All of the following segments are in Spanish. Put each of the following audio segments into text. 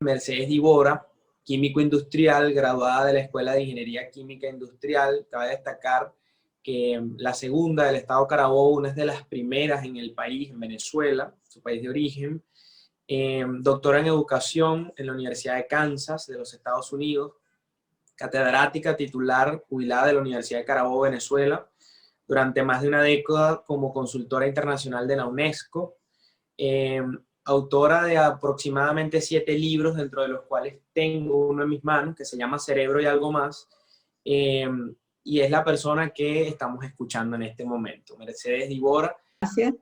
Mercedes Dibora, químico industrial, graduada de la Escuela de Ingeniería Química Industrial. Cabe destacar que la segunda del estado Carabobo, una es de las primeras en el país, en Venezuela, su país de origen. Doctora en educación en la Universidad de Kansas de los Estados Unidos, catedrática titular jubilada de la Universidad de Carabobo, Venezuela, durante más de una década como consultora internacional de la UNESCO, autora de aproximadamente 7 libros, dentro de los cuales tengo uno en mis manos, que se llama Cerebro y algo más, y es la persona que estamos escuchando en este momento, Mercedes Dibora. Gracias.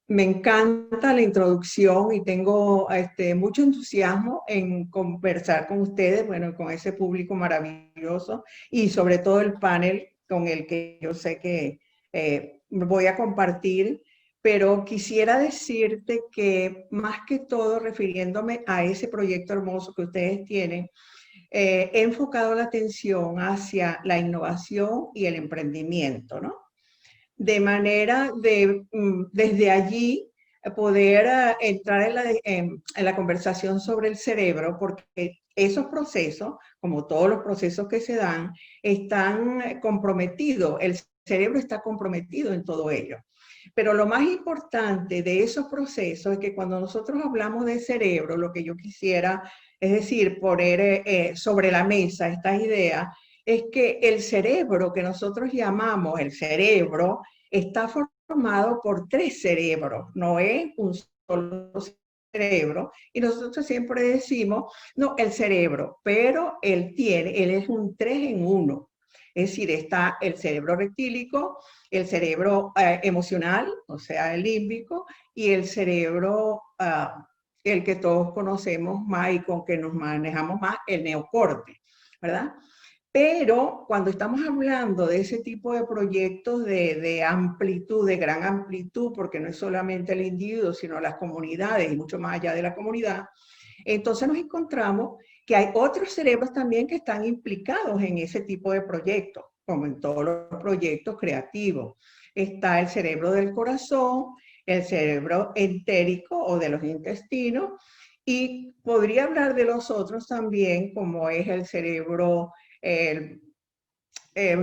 Me encanta la introducción y tengo mucho entusiasmo en conversar con ustedes, bueno, con ese público maravilloso y sobre todo el panel con el que yo sé que voy a compartir, pero quisiera decirte que más que todo, refiriéndome a ese proyecto hermoso que ustedes tienen, he enfocado la atención hacia la innovación y el emprendimiento, ¿no? De manera de, desde allí, poder entrar en la conversación sobre el cerebro, porque esos procesos, como todos los procesos que se dan, están comprometidos, el cerebro está comprometido en todo ello. Pero lo más importante de esos procesos es que cuando nosotros hablamos de cerebro, lo que yo quisiera, es decir, poner sobre la mesa estas ideas, es que el cerebro que nosotros llamamos el cerebro está formado por 3 cerebros, no es un solo cerebro. Y nosotros siempre decimos, no, el cerebro, pero él es un 3 en 1. Es decir, está el cerebro reptílico, el cerebro emocional, o sea, el límbico, y el cerebro, el que todos conocemos más y con que nos manejamos más, el neocorte, ¿verdad? Pero cuando estamos hablando de ese tipo de proyectos de amplitud, de gran amplitud, porque no es solamente el individuo, sino las comunidades y mucho más allá de la comunidad, entonces nos encontramos que hay otros cerebros también que están implicados en ese tipo de proyectos, como en todos los proyectos creativos. Está el cerebro del corazón, el cerebro entérico o de los intestinos, y podría hablar de los otros también, como es el cerebro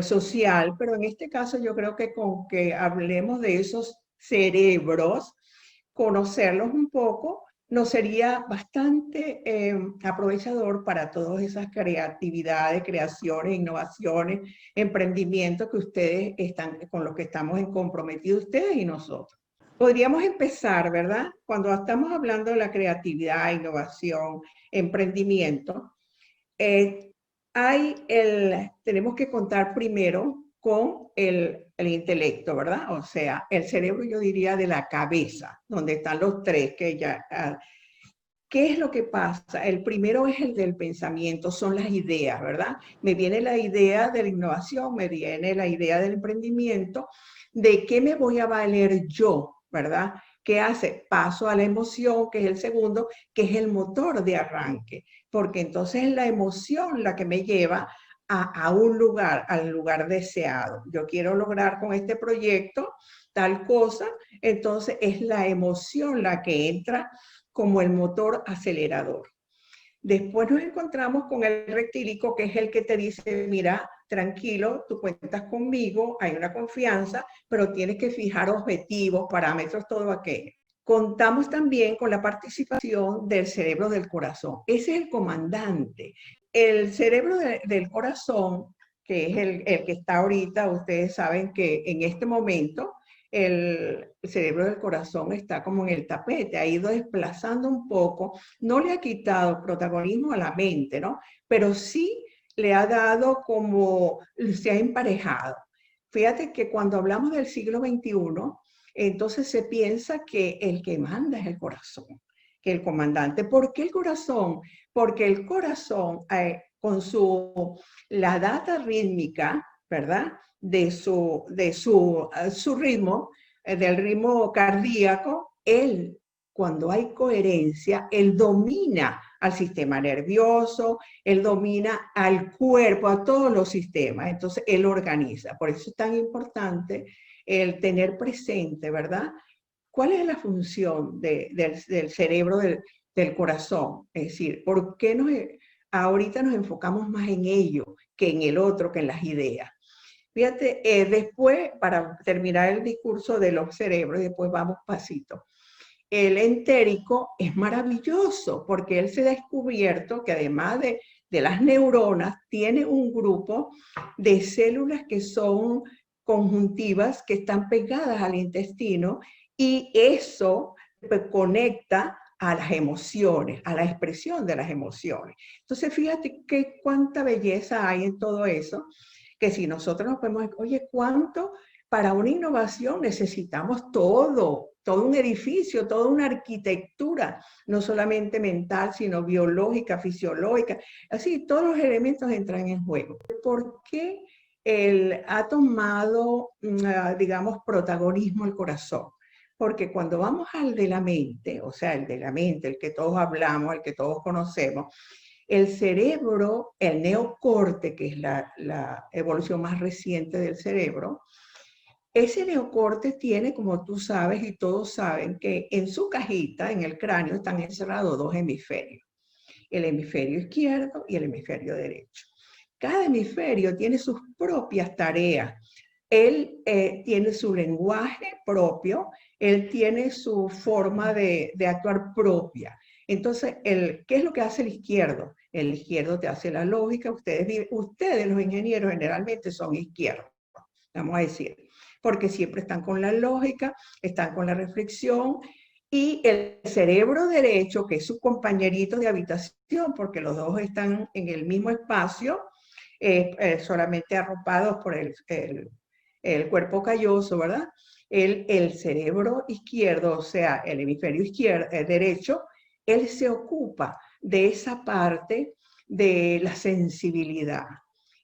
social, pero en este caso yo creo que con que hablemos de esos cerebros, conocerlos un poco, nos sería bastante aprovechador para todas esas creatividades, creaciones, innovaciones, emprendimientos que ustedes están, con los que estamos comprometidos ustedes y nosotros. Podríamos empezar, ¿verdad? Cuando estamos hablando de la creatividad, innovación, emprendimiento, tenemos que contar primero con el intelecto, ¿verdad? O sea, el cerebro, yo diría, de la cabeza, donde están los 3 que ya... ¿Qué es lo que pasa? El primero es el del pensamiento, son las ideas, ¿verdad? Me viene la idea de la innovación, me viene la idea del emprendimiento, de qué me voy a valer yo, ¿verdad? ¿Qué hace? Paso a la emoción, que es el segundo, que es el motor de arranque, porque entonces es la emoción la que me lleva a un lugar, al lugar deseado. Yo quiero lograr con este proyecto tal cosa, entonces es la emoción la que entra como el motor acelerador. Después nos encontramos con el rectílico, que es el que te dice, mira, tranquilo, tú cuentas conmigo, hay una confianza, pero tienes que fijar objetivos, parámetros, todo aquello. Contamos también con la participación del cerebro del corazón. Ese es el comandante. El cerebro del corazón, que es el que está ahorita, ustedes saben que en este momento el cerebro del corazón está como en el tapete, ha ido desplazando un poco, no le ha quitado protagonismo a la mente, ¿no? Pero sí le ha dado como, se ha emparejado. Fíjate que cuando hablamos del siglo XXI, entonces se piensa que el que manda es el corazón, que el comandante. ¿Por qué el corazón? Porque el corazón, con la data rítmica, ¿verdad? De su ritmo, del ritmo cardíaco, cuando hay coherencia, él domina al sistema nervioso, él domina al cuerpo, a todos los sistemas, entonces él organiza. Por eso es tan importante el tener presente, ¿verdad? ¿Cuál es la función del cerebro del corazón. Es decir, ¿por qué ahorita nos enfocamos más en ello que en el otro, que en las ideas? Fíjate, después, para terminar el discurso de los cerebros, y después vamos pasito. El entérico es maravilloso porque él se ha descubierto que además de las neuronas, tiene un grupo de células que son conjuntivas, que están pegadas al intestino, y eso conecta a las emociones, a la expresión de las emociones. Entonces, fíjate cuánta belleza hay en todo eso, que si nosotros nos podemos, oye, ¿cuánto para una innovación necesitamos todo un edificio, toda una arquitectura, no solamente mental, sino biológica, fisiológica? Así, todos los elementos entran en juego. ¿Por qué ha tomado, digamos, protagonismo el corazón? Porque cuando vamos al de la mente, o sea, el de la mente, el que todos hablamos, el que todos conocemos, el cerebro, el neocorte, que es la evolución más reciente del cerebro, ese neocorte tiene, como tú sabes y todos saben, que en su cajita, en el cráneo, están encerrados dos hemisferios, el hemisferio izquierdo y el hemisferio derecho. Cada hemisferio tiene sus propias tareas. Él tiene su lenguaje propio, él tiene su forma de actuar propia. Entonces, ¿qué es lo que hace el izquierdo? El izquierdo te hace la lógica. Ustedes, los ingenieros, generalmente son izquierdos, vamos a decir, porque siempre están con la lógica, están con la reflexión, y el cerebro derecho, que es su compañerito de habitación, porque los dos están en el mismo espacio, solamente arropados por el cuerpo calloso, ¿verdad? El cerebro izquierdo, o sea, el hemisferio derecho, él se ocupa de esa parte de la sensibilidad.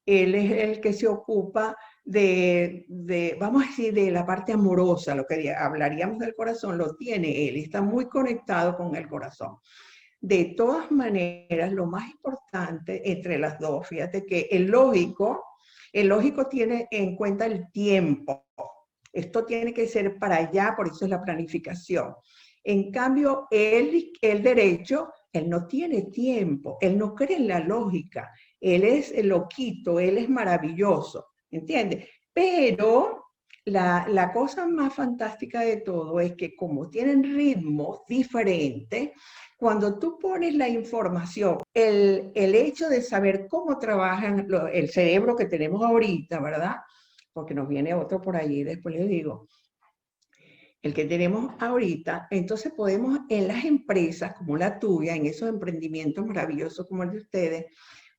Él es el que se ocupa vamos a decir, de la parte amorosa, lo que hablaríamos del corazón, lo tiene él, está muy conectado con el corazón. De todas maneras, lo más importante entre las dos, fíjate que el lógico tiene en cuenta el tiempo. Esto tiene que ser para allá, por eso es la planificación. En cambio, el derecho, él no tiene tiempo, él no cree en la lógica, él es el loquito, él es maravilloso, ¿entiendes? Pero la cosa más fantástica de todo es que como tienen ritmos diferentes, cuando tú pones la información, el hecho de saber cómo trabaja el cerebro que tenemos ahorita, ¿verdad? Porque nos viene otro por allí, después les digo, el que tenemos ahorita, entonces podemos en las empresas como la tuya, en esos emprendimientos maravillosos como el de ustedes,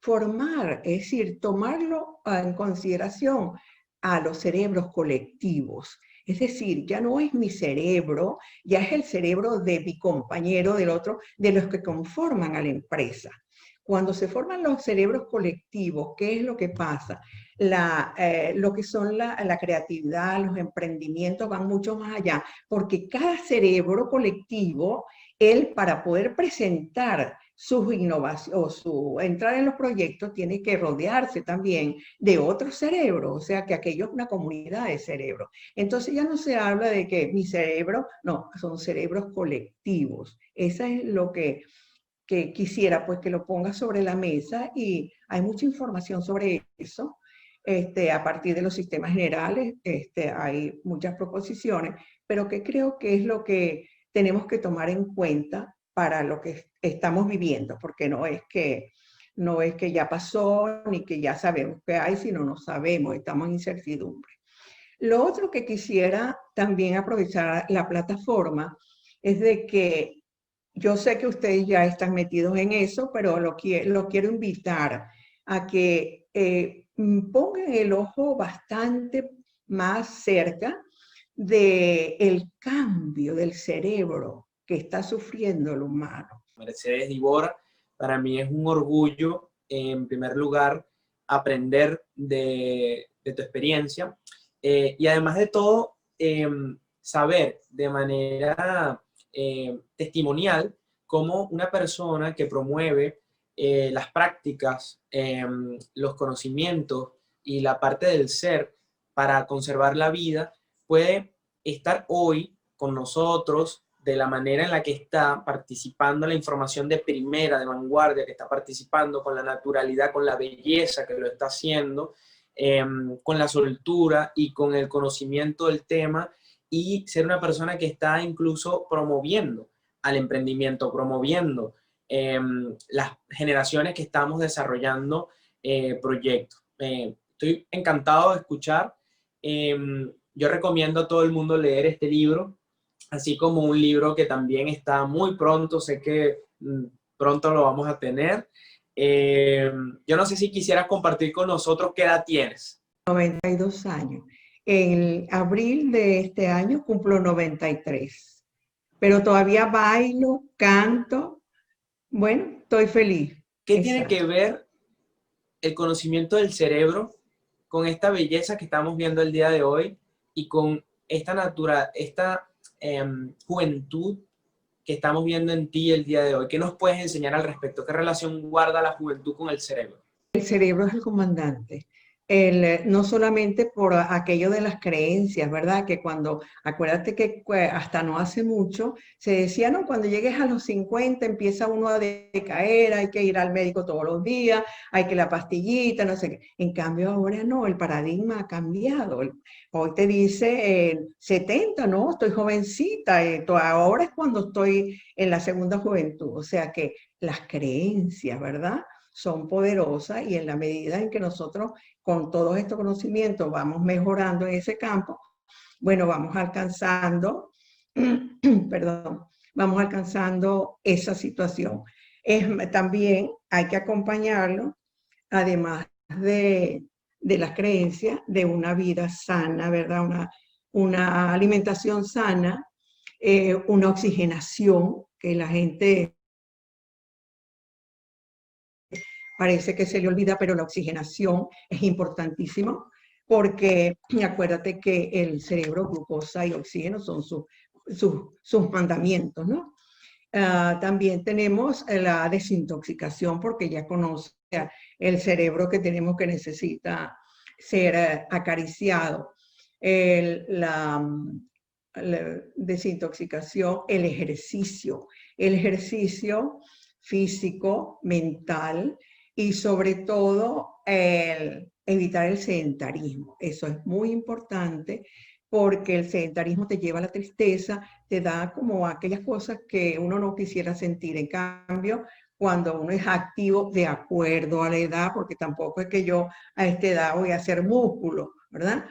formar, es decir, tomarlo en consideración a los cerebros colectivos. Es decir, ya no es mi cerebro, ya es el cerebro de mi compañero, del otro, de los que conforman a la empresa. Cuando se forman los cerebros colectivos, ¿qué es lo que pasa? Lo que son la creatividad, los emprendimientos van mucho más allá, porque cada cerebro colectivo, él para poder presentar sus innovaciones o entrar en los proyectos, tiene que rodearse también de otros cerebros, o sea que aquello es una comunidad de cerebros. Entonces ya no se habla de que mi cerebro, no, son cerebros colectivos. Esa es lo que quisiera pues que lo ponga sobre la mesa, y hay mucha información sobre eso. A partir de los sistemas generales, hay muchas proposiciones, pero que creo que es lo que tenemos que tomar en cuenta para lo que estamos viviendo, porque no es que ya pasó, ni que ya sabemos qué hay, sino no sabemos, estamos en incertidumbre. Lo otro que quisiera también aprovechar la plataforma es de que yo sé que ustedes ya están metidos en eso, pero lo quiero invitar a que pongan el ojo bastante más cerca del cambio del cerebro que está sufriendo el humano. Mercedes Dibora, para mí es un orgullo, en primer lugar, aprender de tu experiencia, y además de todo, saber de manera testimonial cómo una persona que promueve las prácticas, los conocimientos y la parte del ser para conservar la vida puede estar hoy con nosotros de la manera en la que está participando la información de primera, de vanguardia, que está participando con la naturalidad, con la belleza que lo está haciendo, con la soltura y con el conocimiento del tema, y ser una persona que está incluso promoviendo al emprendimiento, promoviendo las generaciones que estamos desarrollando proyectos. Estoy encantado de escuchar. Yo recomiendo a todo el mundo leer este libro, así como un libro que también está muy pronto, sé que pronto lo vamos a tener. Yo no sé si quisieras compartir con nosotros qué edad tienes. 92 años. En abril de este año cumplo 93, pero todavía bailo, canto. Bueno, estoy feliz. ¿Qué tiene Exacto. que ver el conocimiento del cerebro con esta belleza que estamos viendo el día de hoy y con esta juventud que estamos viendo en ti el día de hoy? ¿Qué nos puedes enseñar al respecto? ¿Qué relación guarda la juventud con el cerebro? El cerebro es el comandante. No solamente por aquello de las creencias, ¿verdad? Que cuando, acuérdate que hasta no hace mucho, se decía, no, cuando llegues a los 50 empieza uno a decaer, hay que ir al médico todos los días, hay que la pastillita, no sé qué. En cambio ahora no, el paradigma ha cambiado. Hoy te dice 70, no, estoy jovencita, ahora es cuando estoy en la segunda juventud. O sea que las creencias, ¿verdad?, son poderosas, y en la medida en que nosotros con todos estos conocimientos vamos mejorando en ese campo, bueno, vamos alcanzando, perdón, vamos alcanzando esa situación. También hay que acompañarlo, además de las creencias, de una vida sana, ¿verdad? Una alimentación sana, una oxigenación, que la gente parece que se le olvida, pero la oxigenación es importantísimo, porque acuérdate que el cerebro, glucosa y oxígeno son sus mandamientos, ¿no? También tenemos la desintoxicación, porque ya conoce el cerebro que tenemos, que necesita ser acariciado. La desintoxicación, el ejercicio físico, mental, y sobre todo evitar el sedentarismo. Eso es muy importante, porque el sedentarismo te lleva a la tristeza, te da como aquellas cosas que uno no quisiera sentir. En cambio, cuando uno es activo de acuerdo a la edad, porque tampoco es que yo a esta edad voy a hacer músculo, ¿verdad?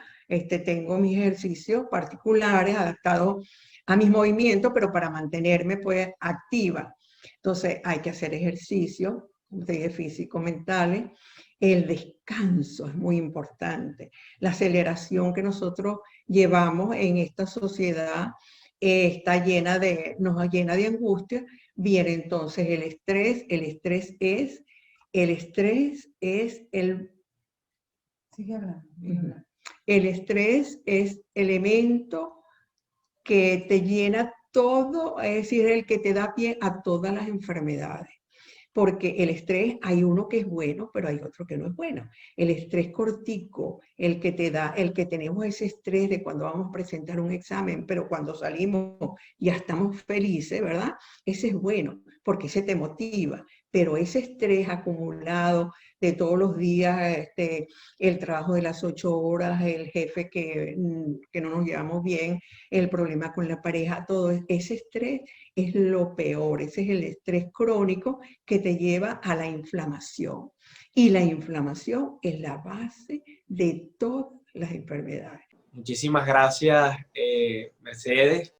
Tengo mis ejercicios particulares adaptados a mis movimientos, pero para mantenerme pues activa. Entonces hay que hacer ejercicio, como te dije, físico, mentales. El descanso es muy importante. La aceleración que nosotros llevamos en esta sociedad nos llena de angustia. Viene entonces el estrés. El estrés es elemento que te llena todo, es decir, el que te da pie a todas las enfermedades. Porque el estrés, hay uno que es bueno, pero hay otro que no es bueno. El estrés cortico, el que te da, el que tenemos ese estrés de cuando vamos a presentar un examen, pero cuando salimos ya estamos felices, ¿verdad? Ese es bueno, porque ese te motiva. Pero ese estrés acumulado de todos los días, el trabajo de las 8 horas, el jefe que no nos llevamos bien, el problema con la pareja, todo ese estrés es lo peor. Ese es el estrés crónico que te lleva a la inflamación. Y la inflamación es la base de todas las enfermedades. Muchísimas gracias, Mercedes.